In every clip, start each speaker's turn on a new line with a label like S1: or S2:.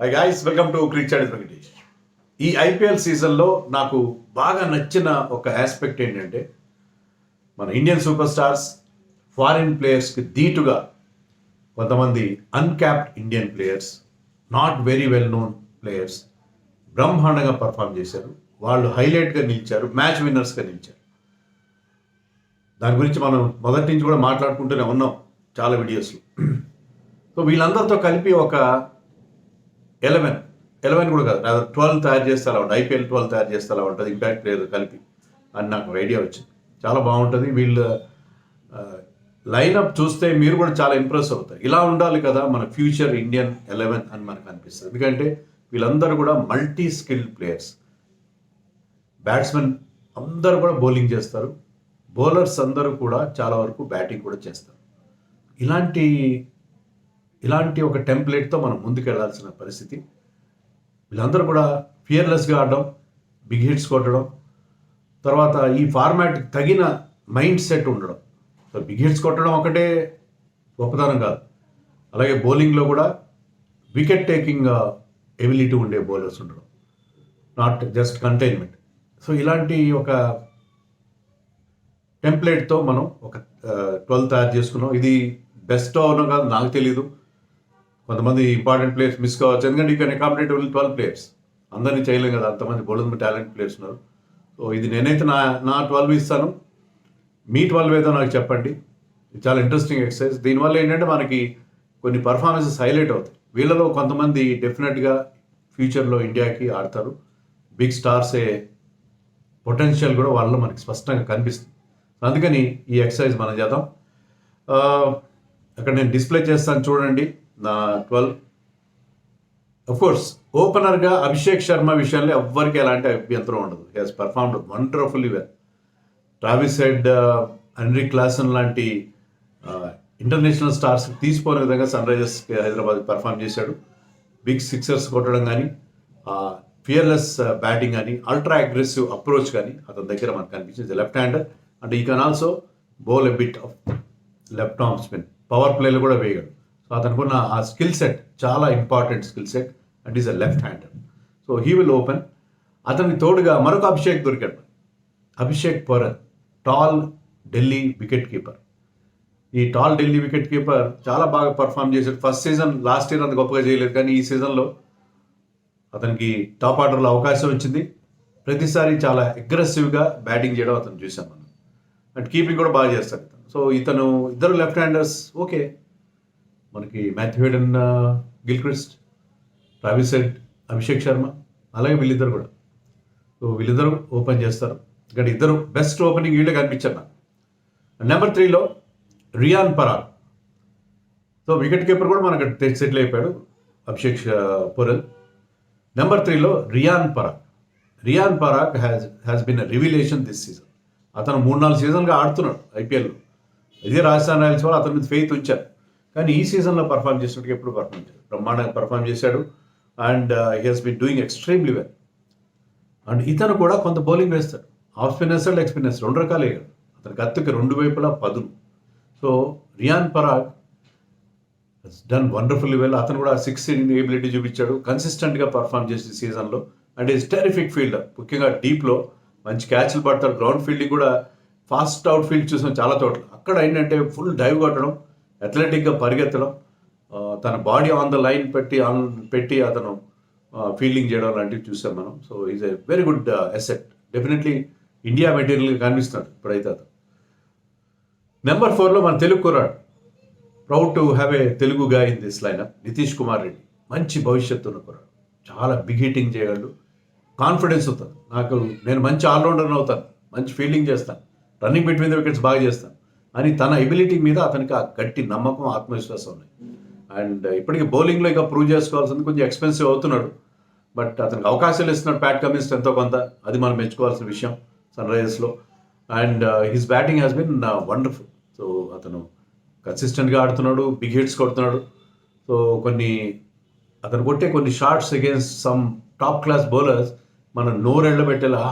S1: High guys, welcome to cricket chat Venkatesh. ఈ IPL సీజన్లో నాకు బాగా నచ్చిన ఒక ఆస్పెక్ట్ ఏంటంటే మన ఇండియన్ సూపర్ స్టార్స్ ఫారిన్ ప్లేయర్స్కి ధీటుగా కొంతమంది uncapped Indian players, not very well known players బ్రహ్మాండంగా పర్ఫామ్ చేశారు. వాళ్ళు హైలైట్గా నిలిచారు, మ్యాచ్ విన్నర్స్గా నిలిచారు. దాని గురించి మనం మొదటి నుంచి కూడా మాట్లాడుకుంటూనే ఉన్నాం చాలా వీడియోస్లో. సో వీళ్ళందరితో కలిపి ఒక 11 కూడా కాదు, 12 తయారు చేస్తే అలా ఉంటుంది. ఐపీఎల్ 12 తయారు చేస్తే అలా ఉంటుంది, ఇంపాక్ట్ ప్లేయర్ కలిపి అని నాకు ఐడియా వచ్చింది. చాలా బాగుంటుంది. వీళ్ళ లైనప్ చూస్తే మీరు కూడా చాలా ఇంప్రెస్ అవుతారు. ఇలా ఉండాలి కదా మన ఫ్యూచర్ ఇండియన్ 11 అని మనకు అనిపిస్తుంది. ఎందుకంటే వీళ్ళందరూ కూడా మల్టీ స్కిల్డ్ ప్లేయర్స్. బ్యాట్స్మెన్ అందరూ కూడా బౌలింగ్ చేస్తారు, బౌలర్స్ అందరూ కూడా చాలా వరకు బ్యాటింగ్ కూడా చేస్తారు. ఇలాంటి ఒక టెంప్లెట్తో మనం ముందుకు వెళ్ళాల్సిన పరిస్థితి. వీళ్ళందరూ కూడా ఫియర్లెస్గా ఆడడం, బిగ్ హిట్స్ కొట్టడం, తర్వాత ఈ ఫార్మాట్కి తగిన మైండ్ సెట్ ఉండడం. సో బిగ్ హిట్స్ కొట్టడం ఒకటే గొప్పతనం కాదు, అలాగే బౌలింగ్లో కూడా వికెట్ టేకింగ్ ఎబిలిటీ ఉండే బౌలర్స్ ఉండడం, నాట్ జస్ట్ కంటైన్మెంట్. సో ఇలాంటి ఒక టెంప్లెట్తో మనం ఒక 12 తయారు చేసుకున్నాం. ఇది బెస్ట్ అవునో కాదు నాకు తెలీదు. కొంతమంది ఇంపార్టెంట్ ప్లేయర్స్ మిస్ కావచ్చు, ఎందుకంటే ఇక్కడ అకామిడేట్ 12 ప్లేయర్స్ అందరినీ చేయలేం కదా, అంతమంది బౌలింగ్ టాలెంట్ ప్లేయర్స్ ఉన్నారు. సో ఇది నేనైతే నా 12 ఇస్తాను, మీ 12 ఏదో నాకు చెప్పండి. ఇది చాలా ఇంట్రెస్టింగ్ ఎక్సర్సైజ్. దీనివల్ల ఏంటంటే మనకి కొన్ని పర్ఫార్మెన్సెస్ హైలైట్ అవుతాయి. వీళ్ళలో కొంతమంది డెఫినెట్గా ఫ్యూచర్లో ఇండియాకి ఆడతారు. బిగ్ స్టార్సే పొటెన్షియల్ కూడా వాళ్ళలో మనకి స్పష్టంగా కనిపిస్తుంది. అందుకని ఈ ఎక్సర్సైజ్ మనం చేద్దాం. అక్కడ నేను డిస్ప్లే చేస్తాను చూడండి నా 12. కోర్స్ ఓపెనర్గా అభిషేక్ శర్మ విషయంలో ఎవ్వరికి ఎలాంటి అభ్యంతరం ఉండదు. He has performed wonderfully well. Travis Head, Heinrich Klaasen లాంటి ఇంటర్నేషనల్ స్టార్స్ తీసిపోయిన విధంగా సన్ రైజర్స్ హైదరాబాద్ పర్ఫామ్ చేశాడు. బిగ్ సిక్సర్స్ కొట్టడం కానీ, ఫియర్లెస్ బ్యాటింగ్ కానీ, అల్ట్రా అగ్రెసివ్ అప్రోచ్ కానీ అతని దగ్గర మనకు కనిపించింది. Left hander and he can also bowl a bit of left arm spin. Power ప్లేలో కూడా వేయగలడు. సో అతనుకున్న ఆ స్కిల్ సెట్ చాలా important skill set, and is a left hander. So he will open. అతనికి తోడుగా మరొక అభిషేక్ దొరికాడు, Abhishek pearl, tall Delhi wicket keeper. ఈ టాల్ ఢిల్లీ వికెట్ కీపర్ చాలా బాగా పర్ఫామ్ చేశాడు. ఫస్ట్ సీజన్ లాస్ట్ ఇయర్ అంత గొప్పగా చేయలేదు, కానీ ఈ సీజన్లో అతనికి టాప్ ఆర్డర్లో అవకాశం వచ్చింది. ప్రతిసారి చాలా అగ్రెసివ్గా బ్యాటింగ్ చేయడం అతను చూసాం మనం, అండ్ కీపింగ్ కూడా బాగా చేస్తాడు. సో ఇద్దరు లెఫ్ట్ హ్యాండర్స్ ఓకే. మనకి Matthew Hayden, Gilchrist, Travis head, Abhishek Sharma, అలాగే వీళ్ళిద్దరు కూడా. సో వీళ్ళిద్దరు ఓపెన్ చేస్తారు. ఇక్కడ ఇద్దరు బెస్ట్ ఓపెనింగ్ వీళ్ళే కనిపించారు నాకు. నెంబర్ 3లో Riyan Parag. So wicket keeper కూడా మనకు సెటిల్ అయిపోయాడు, అభిషేక్ పొరల్. నెంబర్ 3లో Riyan Parag has been a revelation this season. అతను 3-4 సీజన్గా ఆడుతున్నాడు ఐపీఎల్లో. ఇదే రాజస్థాన్ రాయల్స్ వాళ్ళు అతని మీద ఫెయిత్ ఉంచారు, కానీ ఈ సీజన్లో పర్ఫామ్ చేసినట్టుగా ఎప్పుడు పర్ఫామ్ చేశాడు, బ్రహ్మాండంగా పర్ఫామ్ చేశాడు. And he has been doing extremely well. And ఇతను కూడా కొంత బౌలింగ్ వేస్తాడు, ఆఫ్ స్పిన్నర్స్, లెగ్ స్పిన్నర్స్ 2 రకాలు వేయగలడు. అతనికి కత్తికి 2 వైపులా పదును. So Riyan Parag has done wonderfully well. అతను కూడా 6 ఎబిలిటీ చూపించాడు, కన్సిస్టెంట్గా పర్ఫామ్ చేసిన సీజన్లో. అండ్ ఈజ్ టెరిఫిక్ ఫీల్డర్, ముఖ్యంగా డీప్లో మంచి క్యాచ్లు పడతాడు. గ్రౌండ్ ఫీల్డింగ్ కూడా ఫాస్ట్ అవుట్ ఫీల్డ్ చూసాం చాలా చోట్ల. అక్కడ ఏంటంటే ఫుల్ డైవ్ కొట్టడం, అథ్లెటిక్గా పరిగెత్తడం, తన బాడీ ఆన్ ద లైన్ పెట్టి అతను ఫీల్డింగ్ చేయడం లాంటివి చూసాం మనం. So is a very good asset. Definitely India మెటీరియల్గా కనిపిస్తున్నాడు ఇప్పుడైతే అతను. నెంబర్ 4లో మన తెలుగు కుర్రాడు, proud to have a Telugu guy in this lineup, Nitish Kumar Reddy. మంచి భవిష్యత్తు ఉన్న కుర్రాడు, చాలా బిగ్ హిట్టింగ్ చేయగలడు, కాన్ఫిడెన్స్ అవుతాను నాకు. నేను మంచి ఆల్రౌండర్ అవుతాను, మంచి ఫీల్డింగ్ చేస్తాను, రన్నింగ్ బిట్వీన్ ద వికెట్స్ బాగా చేస్తాను అని తన ఎబిలిటీ మీద అతనికి ఆ గట్టి నమ్మకం, ఆత్మవిశ్వాసం ఉన్నాయి. అండ్ ఇప్పటికీ బౌలింగ్లో ఇక ప్రూవ్ చేసుకోవాల్సింది. కొంచెం ఎక్స్పెన్సివ్ అవుతున్నాడు, బట్ అతనికి అవకాశాలు ఇస్తున్నాడు ప్యాట్ కమిన్స్ ఎంతో కొంత, అది మనం మెచ్చుకోవాల్సిన విషయం సన్ రైజర్స్లో. And his batting has been wonderful. So అతను కన్సిస్టెంట్గా ఆడుతున్నాడు, బిగ్ హిట్స్ కొడుతున్నాడు. సో అతను కొట్టే కొన్ని shots against some top class bowlers మనం నోరెళ్ళబెట్టేలా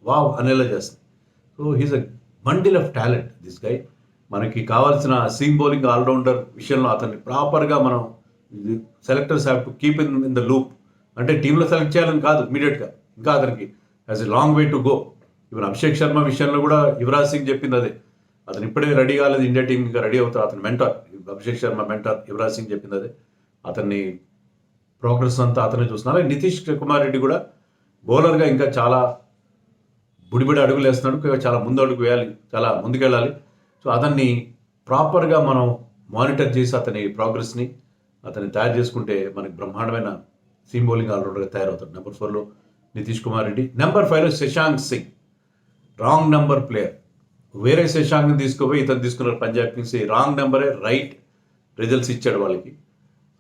S1: వావ్ అనేలా చేస్తుంది. So he's a bundle of talent this guy. మనకి కావాల్సిన సీమ్ బౌలింగ్ ఆల్రౌండర్ విషయంలో అతన్ని ప్రాపర్గా మనం selectors have to keep in the loop. అంటే టీంలో సెలెక్ట్ చేయాలని కాదు ఇమీడియట్గా, ఇంకా అతనికి as a long way to go. Even Abhishek Sharma విషయంలో కూడా యువరాజ్ సింగ్ చెప్పింది అదే, అతను ఇప్పుడే రెడీ కాలేదు, ఇండియా టీం ఇంకా రెడీ అవుతారు. అతని మెంటర్ అభిషేక్ శర్మ మెంటర్ యువరాజ్ సింగ్ చెప్పింది అదే. అతన్ని ప్రోగ్రెస్ అంతా అతనే చూస్తున్నారు. అలాగే నితీష్ కుమార్ రెడ్డి కూడా బౌలర్గా ఇంకా చాలా బుడిబడి అడుగులు వేస్తున్నాడు, చాలా ముందు అడుగు వేయాలి, చాలా ముందుకెళ్ళాలి. సో అతన్ని ప్రాపర్గా మనం మానిటర్ చేసి అతని ప్రోగ్రెస్ని అతన్ని తయారు చేసుకుంటే మనకి బ్రహ్మాండమైన సీమ్ బౌలింగ్ ఆల్రౌండర్గా తయారవుతాడు. నెంబర్ 4లో నితీష్ కుమార్ రెడ్డి. నెంబర్ 5లో Shashank Singh, wrong number player. వేరే శశాంక్ని తీసుకోపోయి ఇతను తీసుకున్నారు పంజాబ్ కింగ్స్. రాంగ్ నెంబరే రైట్ రిజల్ట్స్ ఇచ్చాడు వాళ్ళకి.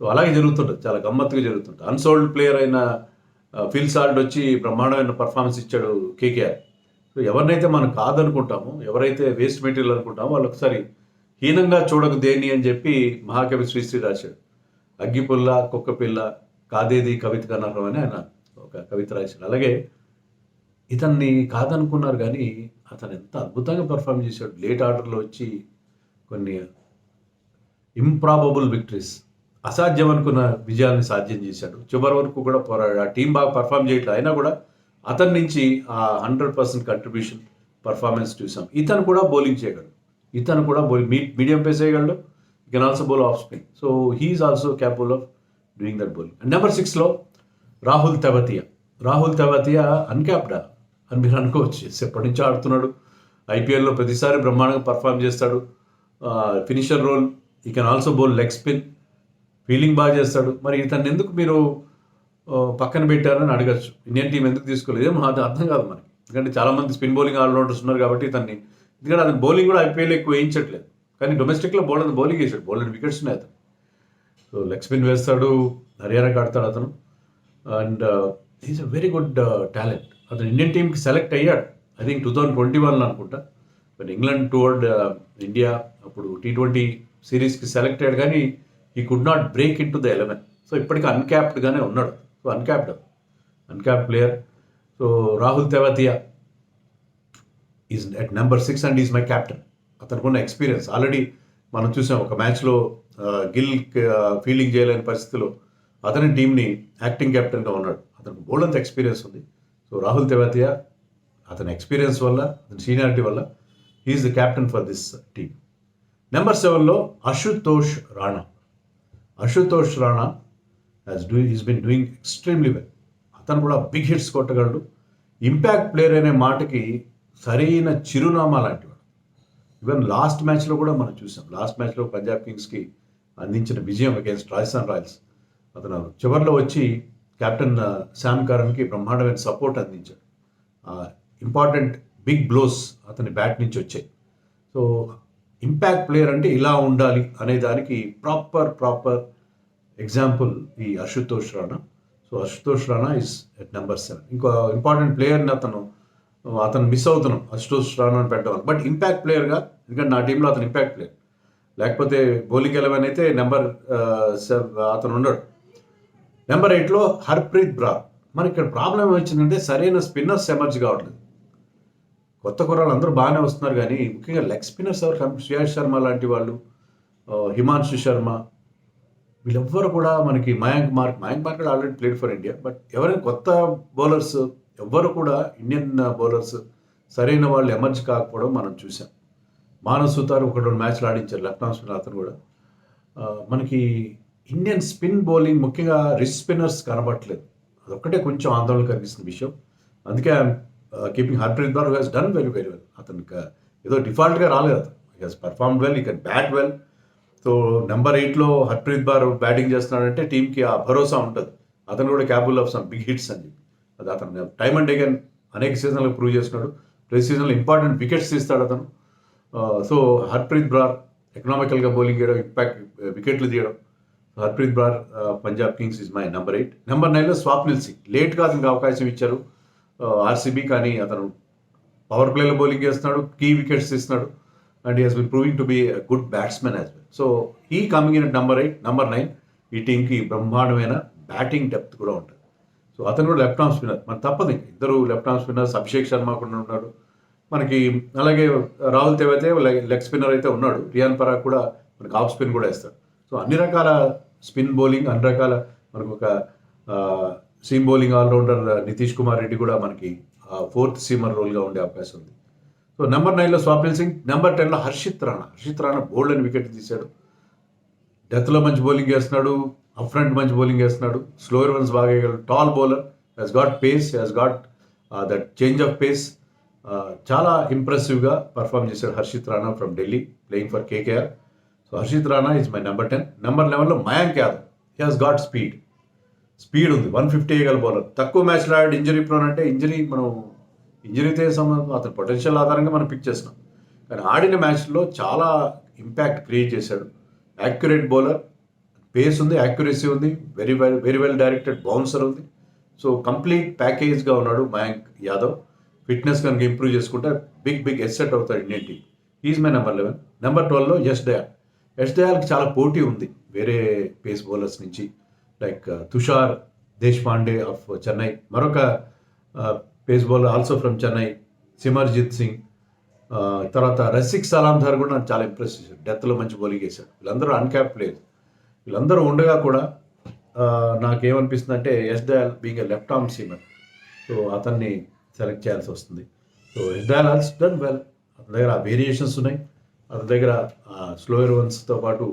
S1: సో అలాగే జరుగుతుంటుంది, చాలా గమ్మత్తుగా జరుగుతుంటుంది. అన్సోల్డ్ ప్లేయర్ అయిన ఫిల్ సాల్ట్ వచ్చి బ్రహ్మాండమైన పర్ఫార్మెన్స్ ఇచ్చాడు కేకేఆర్. సో ఎవరినైతే మనం కాదనుకుంటామో, ఎవరైతే వేస్ట్ మెటీరియల్ అనుకుంటామో వాళ్ళు ఒకసారి హీనంగా చూడకు దేని అని చెప్పి మహాకవి శ్రీశ్రీ రాశాడు. అగ్గిపుల్ల కుక్కపిల్ల కాదేది కవిత కనరం అని ఆయన ఒక కవిత రాశాడు. అలాగే ఇతన్ని కాదనుకున్నారు కానీ అతను ఎంత అద్భుతంగా పర్ఫామ్ చేశాడు. లేట్ ఆర్డర్లో వచ్చి కొన్ని ఇంప్రాబబుల్ విక్టరీస్, అసాధ్యం అనుకున్న విజయాన్ని సాధ్యం చేశాడు. చివరి వరకు కూడా పోరాడు. ఆ టీం బాగా పర్ఫామ్ చేయట్లేదు, అయినా కూడా అతని నుంచి ఆ 100% కంట్రిబ్యూషన్ పర్ఫార్మెన్స్ చూసాం. ఇతను కూడా బౌలింగ్ చేయగలడు, ఇతను కూడా మీడియం పేస్ చేయగలడు, you can also bowl off spin. So he's also capable of doing that bowling. And number 6లో రాహుల్ తెవతియా. రాహుల్ తెవతియా అన్క్యాప్డా అని మీరు అనుకోవచ్చు, ఎప్పటి నుంచో ఆడుతున్నాడు. ఐపీఎల్లో ప్రతిసారి బ్రహ్మాండంగా పర్ఫామ్ చేస్తాడు. Finisher role, you can also bowl leg spin, fielding బాగా చేస్తాడు. మరి ఇతన్ని ఎందుకు మీరు పక్కన పెట్టారని అడగచ్చు. ఇండియన్ టీం ఎందుకు తీసుకోలేదు ఏమో అది అర్థం కాదు మనకి. ఎందుకంటే చాలామంది స్పిన్ బౌలింగ్ ఆల్రౌండర్స్ ఉన్నారు కాబట్టి ఇతన్ని, ఎందుకంటే అతను బౌలింగ్ కూడా ఐపీఎల్ ఎక్కువ వేయించట్లేదు, కానీ డొమెస్టిక్లో బౌలింగ్ వేసాడు. బౌలర్ వికెట్స్ ఉన్నాయి అతను. సో లెగ్ స్పిన్ వేస్తాడు, హర్యానాకి ఆడతాడు అతను. And is a very good talent. అతను ఇండియన్ టీంకి సెలెక్ట్ అయ్యాడు, ఐ థింక్ 2021 అనుకుంటా. బట్ ఇంగ్లాండ్ టువర్డ్ ఇండియా అప్పుడు T20 సిరీస్కి సెలెక్ట్ అయ్యాడు, కానీ he could not break in to the 11. So ఇప్పటికీ అన్క్యాప్డ్గానే ఉన్నాడు. So uncapped player. So Rahul Tewatia is at number 6 and is my captain. అతనికి ఉన్న ఎక్స్పీరియన్స్ ఆల్రెడీ మనం చూసాం. ఒక మ్యాచ్లో గిల్ ఫీల్డింగ్ చేయలేని పరిస్థితిలో అతని టీంని యాక్టింగ్ కెప్టెన్గా ఉన్నాడు. అతనికి బోల్డంత ఎక్స్పీరియన్స్ ఉంది. సో రాహుల్ తెవతియా అతని ఎక్స్పీరియన్స్ వల్ల, అతని సీనియారిటీ వల్ల he's the captain for this team. Number 7లో Ashutosh Rana. Ashutosh Rana is been doing extremely well. అతను కూడా బిగ్ హిట్స్ కొట్టగలడు. ఇంపాక్ట్ ప్లేయర్ అనే మాటకి సరైన చిరునామా లాంటివాడు. ఈవెన్ లాస్ట్ మ్యాచ్లో కూడా మనం చూసాం. లాస్ట్ మ్యాచ్లో పంజాబ్ కింగ్స్కి అందించిన విజయం అగేన్స్ట్ రాజస్థాన్ రాయల్స్, అతను చివరిలో వచ్చి కెప్టెన్ శామ్ కరన్కి బ్రహ్మాండమైన సపోర్ట్ అందించాడు. ఇంపార్టెంట్ బిగ్ బ్లోస్ అతని బ్యాట్ నుంచి వచ్చాయి. సో ఇంపాక్ట్ ప్లేయర్ అంటే ఇలా ఉండాలి అనే దానికి ప్రాపర్ ఎగ్జాంపుల్ ఈ Ashutosh Rana. So Ashutosh Rana is at number 7. ఇంకో ఇంపార్టెంట్ ప్లేయర్ని అతను మిస్ అవుతున్నాం అశుతోష్ రాణాని పెట్టడం. బట్ ఇంపాక్ట్ ప్లేయర్గా, ఎందుకంటే నా టీంలో అతను ఇంపాక్ట్ ప్లేయర్, లేకపోతే బౌలింగ్ 11 అయితే నెంబర్ 7 అతను ఉన్నాడు. నెంబర్ 8లో హర్ప్రీత్ బ్రార్. మనకి ఇక్కడ ప్రాబ్లం ఏమొచ్చిందంటే సరైన స్పిన్నర్స్ ఎమర్జ్ కావట్లేదు. కొత్త కుర్రాళ్ళు అందరూ బాగానే వస్తున్నారు, కానీ ముఖ్యంగా లెగ్ స్పిన్నర్స్ ఎవరు, శ్రేయస్ శర్మ లాంటి వాళ్ళు, హిమాంశు శర్మ, వీళ్ళెవ్వరు కూడా మనకి Mayank mark already played for India. But ఎవరైనా కొత్త బౌలర్స్ ఎవ్వరు కూడా, ఇండియన్ బౌలర్స్ సరైన వాళ్ళు ఎమర్జ్ కాకపోవడం మనం చూసాం. మానవ్ సుతార్ 1-2 మ్యాచ్లు ఆడించారు లెఫ్ట్ ఆర్మ్ స్పిన్నర్, అతను కూడా. మనకి ఇండియన్ స్పిన్ బౌలింగ్ ముఖ్యంగా రిస్ట్ స్పిన్నర్స్ కనబట్టలేదు. అదొక్కటే కొంచెం ఆందోళన కలిగిస్తున్న విషయం. అందుకే keeping Harpreet Brar who has done very well. అతనికి ఏదో డిఫాల్ట్గా రాలేదు, అతను he has performed well, he can bat well. So number 8లో హర్ప్రీత్ బ్రార్ బ్యాటింగ్ చేస్తున్నాడంటే టీంకి ఆ భరోసా ఉంటుంది, అతను కూడా capable of some big hits అని చెప్పి. అది అతను టైమ్ అండ్ అగైన్ అనేక సీజన్లో ప్రూవ్ చేస్తున్నాడు. ప్రతి సీజన్లో ఇంపార్టెంట్ వికెట్స్ తీస్తాడు అతను. సో హర్ప్రీత్ బ్రార్ ఎకనామికల్గా బౌలింగ్ చేయడం, ఇంపాక్ట్ వికెట్లు తీయడం. Harpreet Brar Punjab Kings is my number 8. Number 9లో స్వాప్నిల్ సింగ్. లేట్గా అతనికి అవకాశం ఇచ్చారు ఆర్సీబీ, కానీ అతను పవర్ ప్లేలో బౌలింగ్ చేస్తున్నాడు, కీ వికెట్స్ తీస్తున్నాడు, and he has been proving to be good batsmen as well. So he coming in number 8. Number 9 ఈ టీంకి బ్రహ్మాండమైన బ్యాటింగ్ డెప్త్ కూడా ఉంటుంది. సో అతను కూడా లెఫ్ట్ ఆర్మ్ స్పిన్నర్, మనకు తప్పదు, ఇద్దరు left arm spinners. Abhishek Sharma కూడా ఉన్నాడు మనకి, అలాగే రాహుల్ తెవతే లెగ్ స్పిన్నర్ అయితే ఉన్నాడు. రియాన్ పరాగ్ కూడా మనకి ఆఫ్ స్పిన్ కూడా వేస్తాడు. సో అన్ని రకాల స్పిన్ బౌలింగ్ అన్ని రకాల మనకు ఒక seam bowling allrounder Nitish Kumar Reddy కూడా మనకి ఫోర్త్ సీమర్ రోల్గా ఉండే అవకాశం ఉంది. సో నెంబర్ 9లో స్వాప్నిల్ సింగ్, నెంబర్ 10లో హర్షిత్ రాణా బోల్డ్ అని వికెట్ తీశాడు. డెత్లో మంచి బౌలింగ్ చేస్తున్నాడు, అప్ ఫ్రంట్ మంచి బౌలింగ్ చేస్తున్నాడు, స్లోయర్ వన్స్ బాగా వేయగలడు, tall bowler, has got pace, has got that change of pace. చాలా ఇంప్రెసివ్గా పర్ఫామ్ చేశాడు Harshit Rana from Delhi, playing for KKR. So Harshit Rana is my number 10. Number 11లో Mayank Yadav, he has got speed ఉంది, 150 వేయగల బౌలర్. తక్కువ మ్యాచ్లో ఆడి ఇంజరీ ప్రోన్ అంటే ఇంజరీతో సంబంధం అతని పొటెన్షియల్ ఆధారంగా మనం పిక్ చేస్తున్నాం, కానీ ఆడిన మ్యాచ్లో చాలా ఇంపాక్ట్ క్రియేట్ చేశాడు. యాక్యురేట్ బౌలర్, పేస్ ఉంది, యాక్యురసీ ఉంది, వెరీ వెల్ డైరెక్టెడ్ బౌన్సర్ ఉంది. సో కంప్లీట్ ప్యాకేజ్గా ఉన్నాడు మయాంక్ యాదవ్. ఫిట్నెస్ కనుక ఇంప్రూవ్ చేసుకుంటే బిగ్ ఎస్సెట్ అవుతాడు Indian team. Is my number 11. Number 12లో యష్ దయాల్కి చాలా పోటీ ఉంది వేరే పేస్ బౌలర్స్ నుంచి, లైక్ తుషార్ దేశ్పాండే ఆఫ్ చెన్నై, మరొక pace bowler also from Chennai Simarjeet Singh, తర్వాత రసిక్ సలాంధార్ కూడా నాకు చాలా ఇంప్రెస్ చేశాడు, డెత్లో మంచి బౌలింగ్ వేశాడు. వీళ్ళందరూ అన్క్యాప్ ప్లేయర్స్. వీళ్ళందరూ ఉండగా కూడా నాకేమనిపిస్తుంది అంటే Yash Dayal being a left arm seamer, so అతన్ని సెలెక్ట్ చేయాల్సి వస్తుంది. So Yash Dayal has done well, అతని దగ్గర వేరియేషన్స్ ఉన్నాయి, అతని దగ్గర స్లోయర్ వన్స్తో పాటు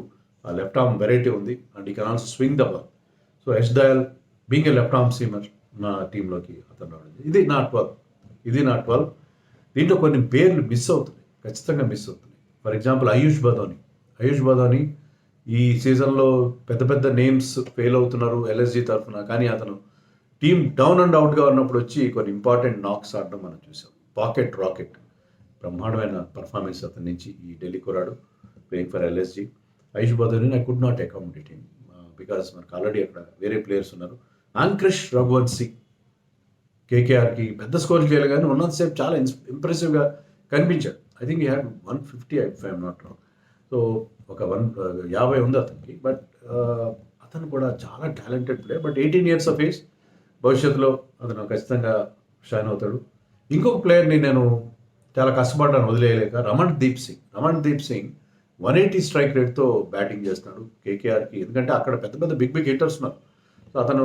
S1: లెఫ్ట్ ఆర్మ్ వెరైటీ ఉంది, and he can also swing the ball. So Yash Dayal being a left arm seamer నా టీంలోకి అతను రావడం. ఇది నా 12. దీంట్లో కొన్ని పేర్లు మిస్ అవుతున్నాయి, ఖచ్చితంగా మిస్ అవుతున్నాయి. ఫర్ ఎగ్జాంపుల్ ఆయుష్ బదోని ఈ సీజన్లో పెద్ద నేమ్స్ ఫెయిల్ అవుతున్నారు ఎల్ఎస్జీ తరఫున, కానీ అతను టీం డౌన్ అండ్ అవుట్గా ఉన్నప్పుడు వచ్చి కొన్ని ఇంపార్టెంట్ నాక్స్ ఆడడం మనం చూసాం. పాకెట్ రాకెట్, బ్రహ్మాండమైన పర్ఫార్మెన్స్ అతని నుంచి ఈ ఢిల్లీ కురాడు playing for LSG. Ayush Badoni I could not accommodate him because మనకు ఆల్రెడీ అక్కడ వేరే ప్లేయర్స్ ఉన్నారు. ఆంక్రిష్ రఘువంశీ కేకేఆర్కి పెద్ద స్కోర్ చేయలేదు, కానీ ఉన్నంతసేపు చాలా ఇంప్రెసివ్గా కనిపించాడు. ఐ థింక్ ఈ had 150 if I'm not wrong. So ఒక 50 ఉంది అతనికి, బట్ అతను కూడా చాలా talented player. But 18 years of age, భవిష్యత్తులో అతను ఖచ్చితంగా షైన్ అవుతాడు. ఇంకొక ప్లేయర్ని నేను చాలా కష్టపడ్డాను వదిలేయలేక, రమణ్ దీప్ సింగ్ 180 స్ట్రైక్ రేట్తో బ్యాటింగ్ చేస్తున్నాడు కేకేఆర్కి, ఎందుకంటే అక్కడ పెద్ద బిగ్ హిట్టర్స్ ఉన్నారు. సో అతను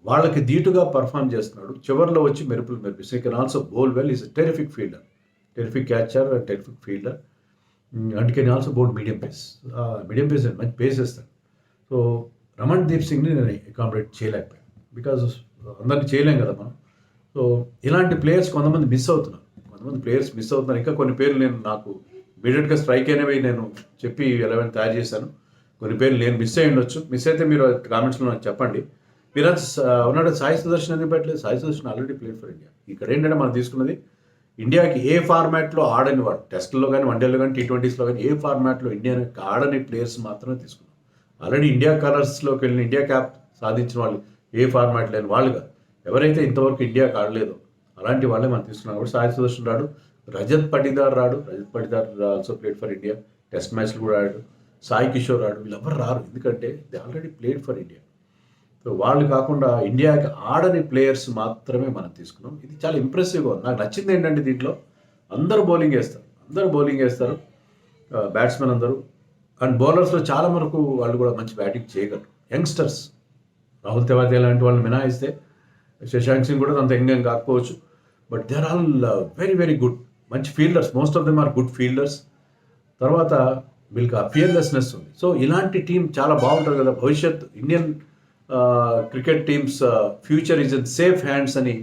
S1: వాళ్ళకి ధీటుగా పర్ఫామ్ చేస్తున్నాడు, చివరిలో వచ్చి మెరుపులు మెరిపిస్తాడు. Can also bowl well, is terrific fielder, terrific catcher and terrific fielder, and can also bowl medium pace and మంచి పేస్ వేస్తాడు. సో రమణ్ దీప్ సింగ్ని నేను అకామిడేట్ చేయలేకపోయాను, బికాజ్ అందరినీ చేయలేం కదా మనం. సో ఇలాంటి ప్లేయర్స్ కొంతమంది మిస్ అవుతున్నారు. ఇంకా కొన్ని పేర్లు నేను నాకు ఇమీడియట్గా స్ట్రైక్ అయినవి నేను చెప్పి 11 తయారు చేశాను. కొన్ని పేర్లు నేను మిస్ అయ్యి ఉండొచ్చు, మిస్ అయితే మీరు కామెంట్స్లో నాకు చెప్పండి. మీరు ఉన్నాడు సాయి సుదర్శన్ ఎందుకు పెట్టలేదు? Sai Sudarshan already played for India. ఇక్కడ ఏంటంటే మనం తీసుకున్నది ఇండియాకి ఏ ఫార్మాట్లో ఆడని వాడు, టెస్ట్లో కానీ వన్డేలో కానీ T20sలో కానీ ఏ ఫార్మాట్లో ఇండియాకి ఆడని ప్లేయర్స్ మాత్రమే తీసుకున్నాం. ఆల్రెడీ ఇండియా కలర్స్లోకి వెళ్ళిన ఇండియా క్యాప్ సాధించిన వాళ్ళు ఏ ఫార్మాట్ లేని వాళ్ళుగా ఎవరైతే ఇంతవరకు ఇండియాకి ఆడలేదో అలాంటి వాళ్ళే మనం తీసుకున్నాం. కాబట్టి సాయి సుదర్శన్ రాడు, Rajat Patidar also played for India, test మ్యాచ్లు కూడా ఆడాడు. సాయి కిషోర్ రాడు, వీళ్ళెవరు రారు, ఎందుకంటే they already played for India. So వాళ్ళు కాకుండా ఇండియాకి ఆడని ప్లేయర్స్ మాత్రమే మనం తీసుకున్నాం. ఇది చాలా ఇంప్రెసివ్గా ఉంది. నాకు నచ్చింది ఏంటంటే దీంట్లో అందరూ బౌలింగ్ వేస్తారు, బ్యాట్స్మెన్ అందరూ, అండ్ బౌలర్స్లో చాలా వరకు వాళ్ళు కూడా మంచి బ్యాటింగ్ చేయగలరు. యంగ్స్టర్స్ రాహుల్ తెవాతియా లాంటి వాళ్ళని మినహాయిస్తే, శశాంక్ సింగ్ కూడా అంత యంగ్ కాకపోవచ్చు, but they are all very good, మంచి fielders, most of them are good fielders. తర్వాత వీళ్ళకి ఆ ఫియర్లెస్నెస్ ఉంది. సో ఇలాంటి టీం చాలా బాగుంటుంది కదా. భవిష్యత్ Indian cricket teams future is in safe hands అని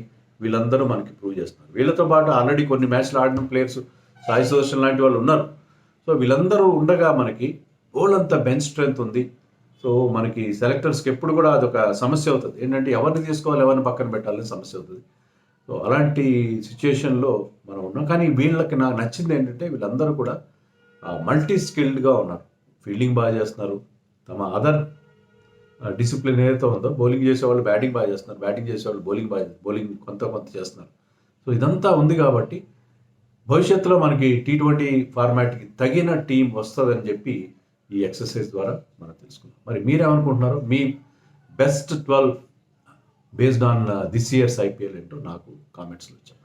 S1: వీళ్ళందరూ మనకి ప్రూవ్ చేస్తున్నారు. వీళ్ళతో పాటు ఆల్రెడీ కొన్ని మ్యాచ్లు ఆడిన ప్లేయర్స్, సాయి సుదర్శన్ లాంటి వాళ్ళు ఉన్నారు. సో వీళ్ళందరూ ఉండగా మనకి ఓళ్ళంతా బెంచ్ స్ట్రెంత్ ఉంది. సో మనకి సెలెక్టర్స్కి ఎప్పుడు కూడా అదొక సమస్య అవుతుంది, ఏంటంటే ఎవరిని తీసుకోవాలి ఎవరిని పక్కన పెట్టాలని సమస్య అవుతుంది. సో అలాంటి సిచ్యుయేషన్లో మనం ఉన్నాం. కానీ వీళ్ళకి నాకు నచ్చింది ఏంటంటే వీళ్ళందరూ కూడా మల్టీ స్కిల్డ్గా ఉన్నారు, ఫీల్డింగ్ బాగా చేస్తున్నారు, తమ అదర్ డిసిప్లిన్ ఏదైతే ఉందో, బౌలింగ్ చేసేవాళ్ళు బ్యాటింగ్ బాగా చేస్తున్నారు, బ్యాటింగ్ చేసేవాళ్ళు బౌలింగ్ కొంత చేస్తున్నారు. సో ఇదంతా ఉంది కాబట్టి భవిష్యత్తులో మనకి T20 ఫార్మాట్కి తగిన టీం వస్తుందని చెప్పి ఈ ఎక్సర్సైజ్ ద్వారా మనం తెలుసుకున్నాం. మరి మీరేమనుకుంటున్నారో, మీ best 12 based on this year's IPL ఏంటో నాకు కామెంట్స్లో చెప్పండి.